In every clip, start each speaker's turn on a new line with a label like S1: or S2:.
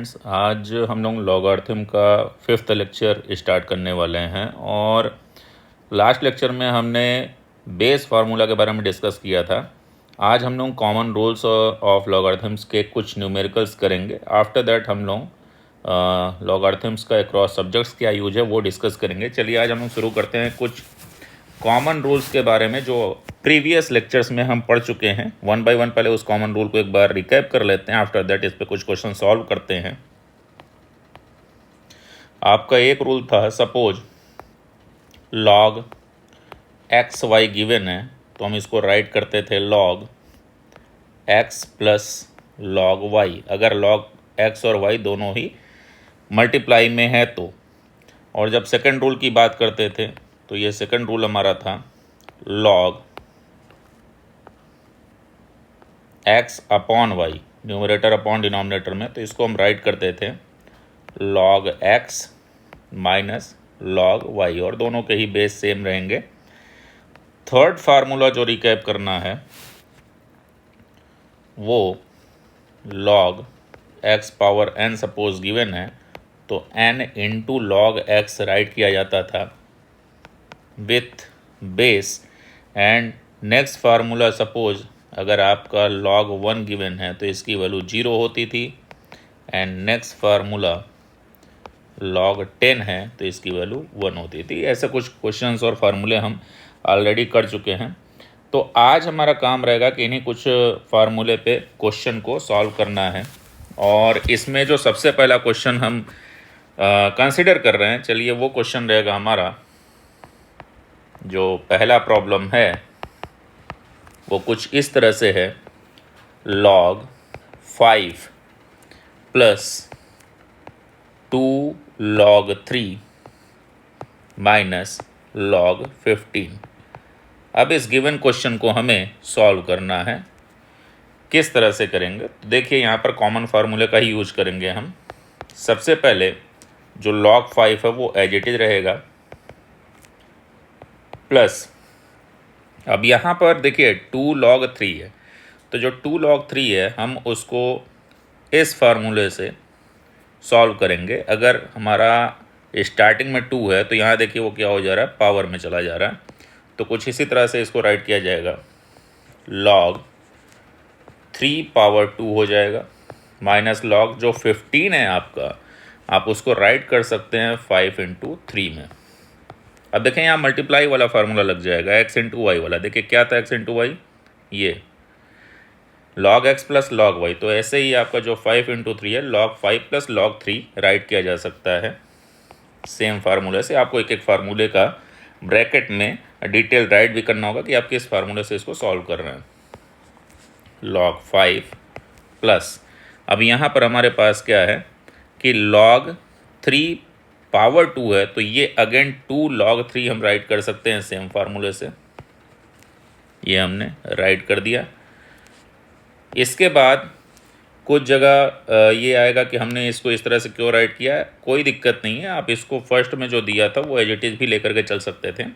S1: आज हम लोग लॉगरिथम का 5th लेक्चर स्टार्ट करने वाले हैं और लास्ट लेक्चर में हमने बेस फार्मूला के बारे में डिस्कस किया था। आज हम लोग कॉमन रूल्स ऑफ लॉगरिथम्स के कुछ न्यूमेरिकल्स करेंगे। आफ्टर दैट हम लोग लॉगरिथम्स का अक्रॉस सब्जेक्ट्स क्या यूज है वो डिस्कस करेंगे। चलिए आज हम लोग शुरू करते हैं कुछ कॉमन रूल्स के बारे में जो प्रीवियस लेक्चर्स में हम पढ़ चुके हैं। वन बाय वन पहले उस कॉमन रूल को एक बार रिकैप कर लेते हैं। आफ्टर दैट इस पे कुछ क्वेश्चन सॉल्व करते हैं। आपका एक रूल था, suppose log X Y given है तो हम इसको राइट करते थे log X plus log Y, अगर लॉग एक्स और वाई दोनों ही मल्टीप्लाई में है तो। और जब सेकंड रूल की बात करते थे तो ये सेकंड रूल हमारा था log X upon Y, numerator upon denominator में, तो इसको हम राइट करते थे log X minus log Y, और दोनों के ही बेस सेम रहेंगे। थर्ड फार्मूला जो रिकैप करना है वो log X power N suppose given है तो N into log X write किया जाता था with base. And next formula, suppose अगर आपका log 1 गिवन है तो इसकी वैल्यू 0 होती थी। एंड नेक्स्ट फार्मूला log 10 है तो इसकी वैल्यू 1 होती थी। ऐसे कुछ क्वेश्चंस और फार्मूले हम ऑलरेडी कर चुके हैं। तो आज हमारा काम रहेगा कि इन्हीं कुछ फार्मूले पे क्वेश्चन को सॉल्व करना है। और इसमें जो सबसे पहला क्वेश्चन हम कंसिडर कर रहे हैं, चलिए वो क्वेश्चन रहेगा हमारा। जो पहला प्रॉब्लम है वो कुछ इस तरह से है, log 5 plus 2 log 3 minus log 15। अब इस गिवन क्वेश्चन को हमें सॉल्व करना है। किस तरह से करेंगे तो देखिए, यहाँ पर कॉमन फार्मूले का ही यूज करेंगे हम। सबसे पहले जो log 5 है वो एज इट इज रहेगा, प्लस अब यहाँ पर देखिए 2 log 3 है, तो जो 2 log 3 है हम उसको इस फार्मूले से सॉल्व करेंगे। अगर हमारा स्टार्टिंग में 2 है तो यहाँ देखिए वो क्या हो जा रहा है, पावर में चला जा रहा है। तो कुछ इसी तरह से इसको राइट किया जाएगा, log 3 पावर 2 हो जाएगा, माइनस log जो 15 है आपका, आप उसको राइट कर सकते हैं 5 इंटू 3 में। अब देखें यहाँ मल्टीप्लाई वाला फार्मूला लग जाएगा, एक्स इंटू वाई वाला। देखिए क्या था एक्स इंटू वाई, ये log x plus log y। तो ऐसे ही आपका जो 5 इंटू 3 है log 5 प्लस log 3 राइट किया जा सकता है सेम फार्मूले से। आपको एक एक फार्मूले का ब्रैकेट में डिटेल राइट भी करना होगा कि आप किस फार्मूले से इसको सॉल्व कर रहे हैं। log 5 प्लस, अब यहाँ पर हमारे पास क्या है कि log 3 पावर 2 है तो ये अगेन 2 log 3 हम राइट कर सकते हैं सेम फार्मूले से। ये हमने राइट कर दिया। इसके बाद कुछ जगह ये आएगा कि हमने इसको इस तरह से क्यों राइट किया है, कोई दिक्कत नहीं है। आप इसको फर्स्ट में जो दिया था वो एज इट इज भी लेकर के चल सकते थे।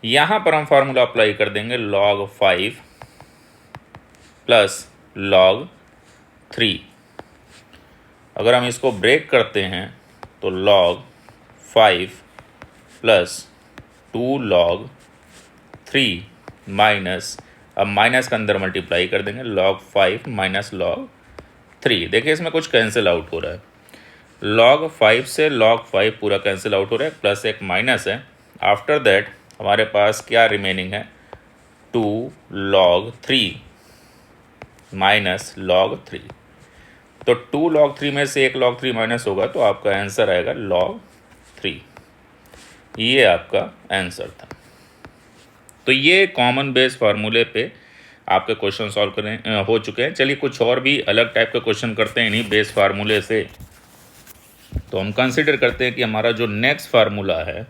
S1: यहाँ पर हम फार्मूला अप्लाई कर देंगे log 5 प्लस log 3। अगर हम इसको ब्रेक करते हैं तो log 5 प्लस 2 log 3 माइनस, अब माइनस के अंदर मल्टीप्लाई कर देंगे log 5 माइनस log 3। देखिए इसमें कुछ कैंसिल आउट हो रहा है, log 5 से log 5 पूरा कैंसिल आउट हो रहा है, प्लस एक माइनस है। आफ्टर दैट हमारे पास क्या रिमेनिंग है, 2 log 3 माइनस log 3। तो 2 log 3 में से एक log 3 माइनस होगा तो आपका आंसर आएगा log 3। ये आपका आंसर था। तो ये कॉमन बेस फार्मूले पे आपके क्वेश्चन सॉल्व करें हो चुके हैं। चलिए कुछ और भी अलग टाइप के क्वेश्चन करते हैं इन्हीं बेस फार्मूले से। तो हम कंसिडर करते हैं कि हमारा जो नेक्स्ट फार्मूला है,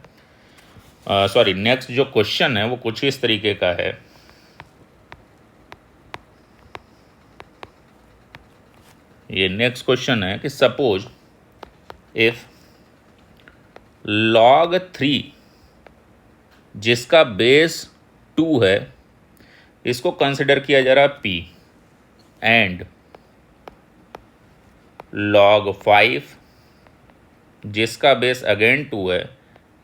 S1: नेक्स्ट जो क्वेश्चन है वो कुछ इस तरीके का है। ये नेक्स्ट क्वेश्चन है कि सपोज इफ log 3 जिसका बेस 2 है इसको कंसिडर किया जा रहा है p, एंड log 5 जिसका बेस अगेन 2 है,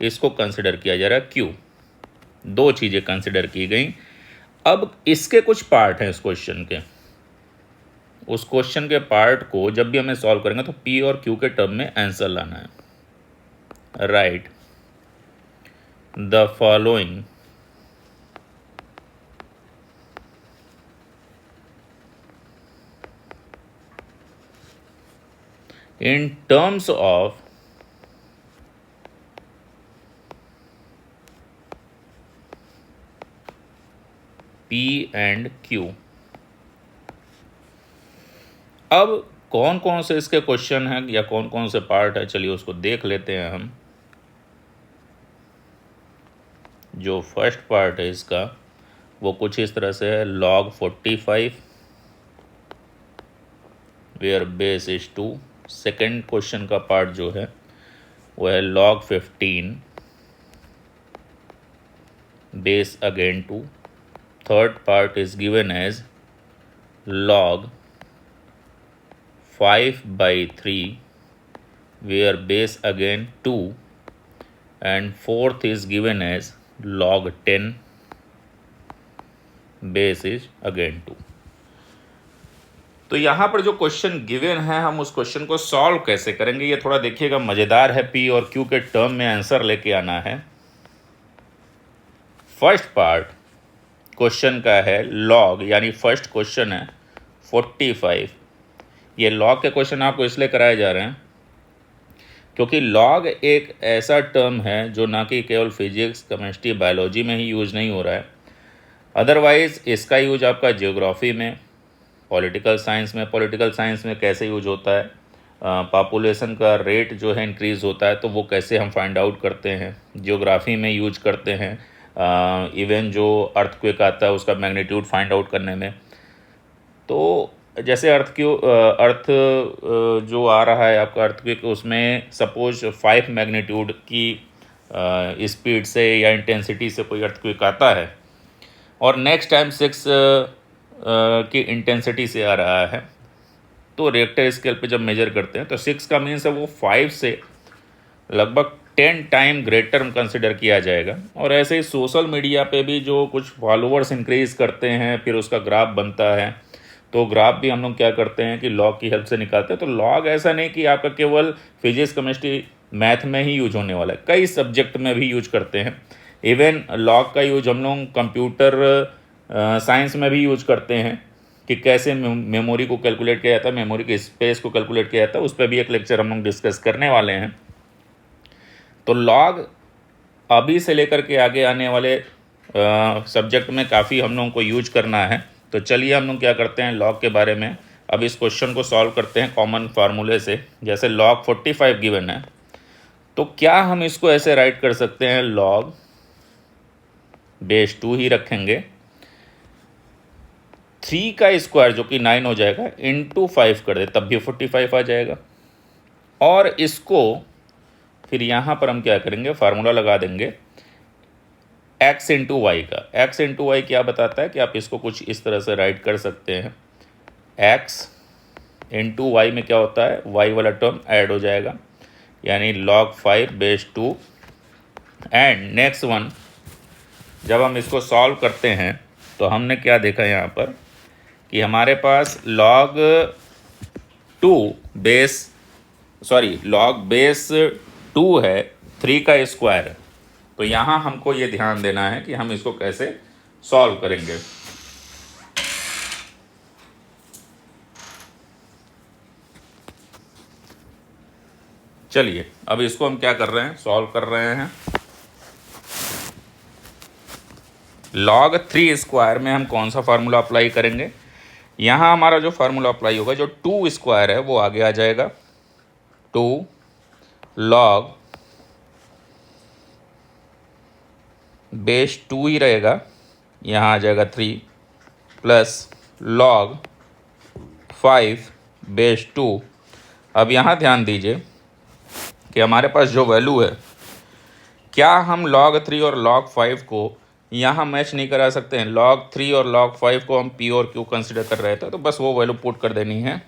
S1: इसको कंसिडर किया जा रहा है q। दो चीज़ें कंसिडर की गई। अब इसके कुछ पार्ट हैं इस क्वेश्चन के, उस क्वेश्चन के पार्ट को जब भी हमें सॉल्व करेंगे तो p और q के टर्म में आंसर लाना है। Right the following in terms of P and Q। अब कौन कौन से इसके क्वेश्चन हैं या कौन कौन से पार्ट है, चलिए उसको देख लेते हैं हम। जो फर्स्ट पार्ट है इसका वो कुछ इस तरह से है, log 45 where base is 2। Second question का पार्ट जो है वो है log 15 base again 2। Third part is given as log 5/3 where base again 2 and fourth is given as log 10 base is again 2। तो यहाँ पर जो क्वेश्चन गिवन है हम उस क्वेश्चन को सॉल्व कैसे करेंगे ये थोड़ा देखिएगा, मज़ेदार है। पी और क्यू के टर्म में आंसर लेके आना है। फर्स्ट पार्ट क्वेश्चन का है लॉग, यानी फर्स्ट क्वेश्चन है 45। ये लॉग के क्वेश्चन आपको इसलिए कराए जा रहे हैं क्योंकि लॉग एक ऐसा टर्म है जो ना कि केवल फिजिक्स, केमिस्ट्री, बायोलॉजी में ही यूज़ नहीं हो रहा है, अदरवाइज़ इसका यूज आपका जियोग्राफी में, पॉलिटिकल साइंस में कैसे यूज होता है, पॉपुलेशन का रेट जो है इंक्रीज़ होता है तो वो कैसे हम फाइंड आउट करते हैं, जियोग्राफी में यूज करते हैं। इवन जो अर्थक्वेक आता है उसका मैग्नीट्यूड फाइंड आउट करने में। तो जैसे अर्थ जो आ रहा है आपका अर्थक्वेक, उसमें सपोज 5 मैग्नीट्यूड की स्पीड से या इंटेंसिटी से कोई अर्थक्वेक आता है और नेक्स्ट टाइम 6 की इंटेंसिटी से आ रहा है, तो रिएक्टर स्केल पे जब मेजर करते हैं तो 6 का मीन्स है वो 5 से लगभग 10 टाइम ग्रेटर कंसिडर किया जाएगा। और ऐसे ही सोशल मीडिया पे भी जो कुछ फॉलोअर्स इंक्रीज़ करते हैं फिर उसका ग्राफ बनता है, तो ग्राफ भी हम लोग क्या करते हैं कि लॉग की हेल्प से निकालते हैं। तो लॉग ऐसा नहीं कि आपका केवल फिजिक्स, केमिस्ट्री, मैथ में ही यूज होने वाला है, कई सब्जेक्ट में भी यूज करते हैं। इवन लॉग का यूज हम लोग कंप्यूटर साइंस में भी यूज करते हैं कि कैसे मेमोरी को कैलकुलेट किया जाता है, मेमोरी की स्पेस को कैलकुलेट किया जाता है, उस पर भी एक लेक्चर हम लोग डिस्कस करने वाले हैं। तो लॉग अभी से लेकर के आगे आने वाले सब्जेक्ट में काफ़ी हम लोगों को यूज करना है। तो चलिए हम लोग क्या करते हैं लॉग के बारे में अब इस क्वेश्चन को सॉल्व करते हैं कॉमन फार्मूले से। जैसे log 45 गिवन है तो क्या हम इसको ऐसे राइट कर सकते हैं, log बेस 2 ही रखेंगे, 3 का स्क्वायर जो कि 9 हो जाएगा इंटू 5 कर दे तब भी 45 आ जाएगा। और इसको फिर यहाँ पर हम क्या करेंगे, फार्मूला लगा देंगे x इंटू वाई का। x इंटू वाई क्या बताता है कि आप इसको कुछ इस तरह से राइट कर सकते हैं, x इंटू वाई में क्या होता है, y वाला टर्म ऐड हो जाएगा यानी log 5 base 2। And next one जब हम इसको सॉल्व करते हैं तो हमने क्या देखा यहाँ पर कि हमारे पास log बेस 2 है, 3 का स्क्वायर है। तो यहाँ हमको ये ध्यान देना है कि हम इसको कैसे सॉल्व करेंगे। चलिए अब इसको हम क्या कर रहे हैं, सॉल्व कर रहे हैं। log 3 स्क्वायर में हम कौन सा फार्मूला अप्लाई करेंगे, यहाँ हमारा जो फार्मूला अप्लाई होगा, जो 2 स्क्वायर है वो आगे आ जाएगा, 2 log बेस 2 ही रहेगा, यहाँ आ जाएगा 3 प्लस log 5 बेस 2। अब यहाँ ध्यान दीजिए कि हमारे पास जो वैल्यू है, क्या हम log 3 और log 5 को यहाँ मैच नहीं करा सकते हैं। log 3 और log 5 को हम p और q कंसिडर कर रहे थे तो बस वो वैल्यू पुट कर देनी है,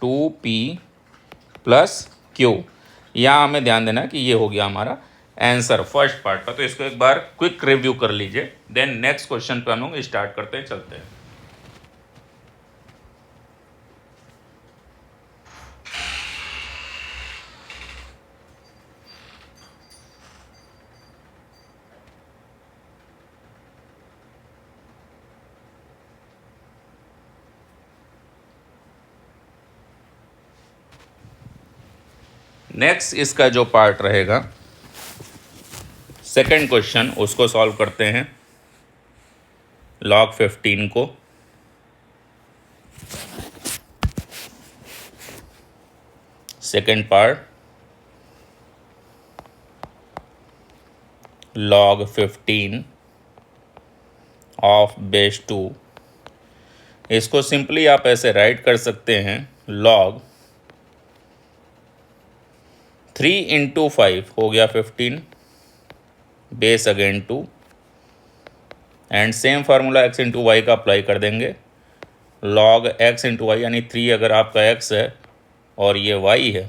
S1: 2p प्लस क्यू। यहाँ हमें ध्यान देना कि ये हो गया हमारा आंसर फर्स्ट पार्ट का। तो इसको एक बार क्विक रिव्यू कर लीजिए, देन नेक्स्ट क्वेश्चन पे हम लोग स्टार्ट करते हैं, चलते हैं। नेक्स्ट इसका जो पार्ट रहेगा सेकंड क्वेश्चन, उसको सॉल्व करते हैं log 15 को। Second part log 15 of base 2। इसको सिंपली आप ऐसे राइट कर सकते हैं, log 3 इंटू 5 हो गया 15 base again 2, and same formula x into Y का अप्लाई कर देंगे। log x इंटू वाई यानी 3 अगर आपका x है और ये y है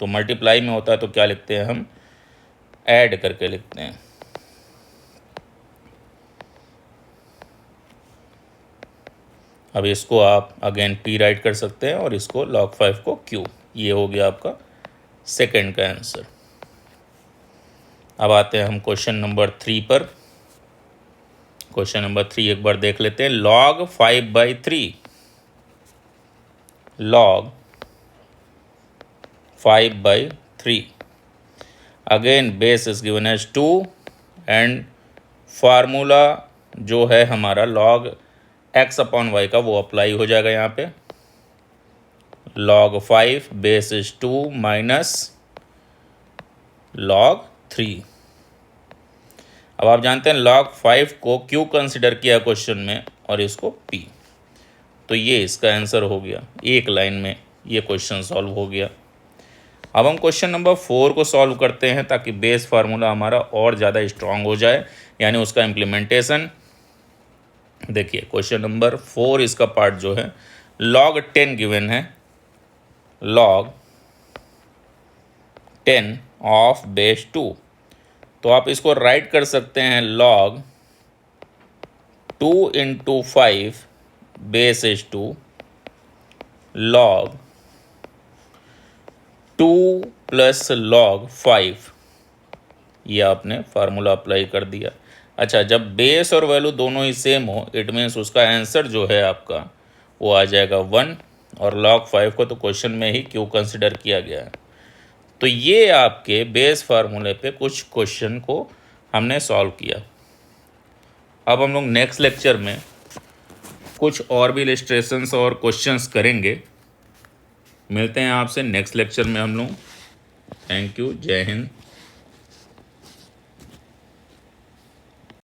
S1: तो मल्टीप्लाई में होता है, तो क्या लिखते हैं हम, ऐड करके लिखते हैं। अब इसको आप अगेन p राइट कर सकते हैं और इसको log 5 को q। ये हो गया आपका सेकंड का आंसर। अब आते हैं हम क्वेश्चन नंबर 3 पर। क्वेश्चन नंबर 3 एक बार देख लेते हैं। log 5/3, log 5/3, again base is given as 2 and formula जो है हमारा log x अपॉन वाई का वो अप्लाई हो जाएगा यहाँ पे। log 5 base is 2 minus log 3। अब आप जानते हैं log 5 को क्यों कंसिडर किया क्वेश्चन में और इसको p, तो ये इसका आंसर हो गया। एक लाइन में ये क्वेश्चन सॉल्व हो गया। अब हम क्वेश्चन नंबर 4 को सॉल्व करते हैं ताकि बेस फार्मूला हमारा और ज़्यादा स्ट्रांग हो जाए, यानी उसका इम्प्लीमेंटेशन। देखिए क्वेश्चन नंबर 4 इसका पार्ट जो है, log 10 गिवन है, log 10 ऑफ बेस 2। तो आप इसको राइट कर सकते हैं log 2 into 5 base is 2 log 2 plus log 5। ये आपने फार्मूला अप्लाई कर दिया। अच्छा, जब बेस और वैल्यू दोनों ही सेम हो, इट मीन्स उसका आंसर जो है आपका वो आ जाएगा 1, और log 5 को तो क्वेश्चन में ही क्यों कंसिडर किया गया है। तो ये आपके बेस फार्मूले पे कुछ क्वेश्चन को हमने सॉल्व किया। अब हम लोग नेक्स्ट लेक्चर में कुछ और भी इलस्ट्रेशंस और क्वेश्चंस करेंगे। मिलते हैं आपसे नेक्स्ट लेक्चर में हम लोग। थैंक यू, जय हिंद।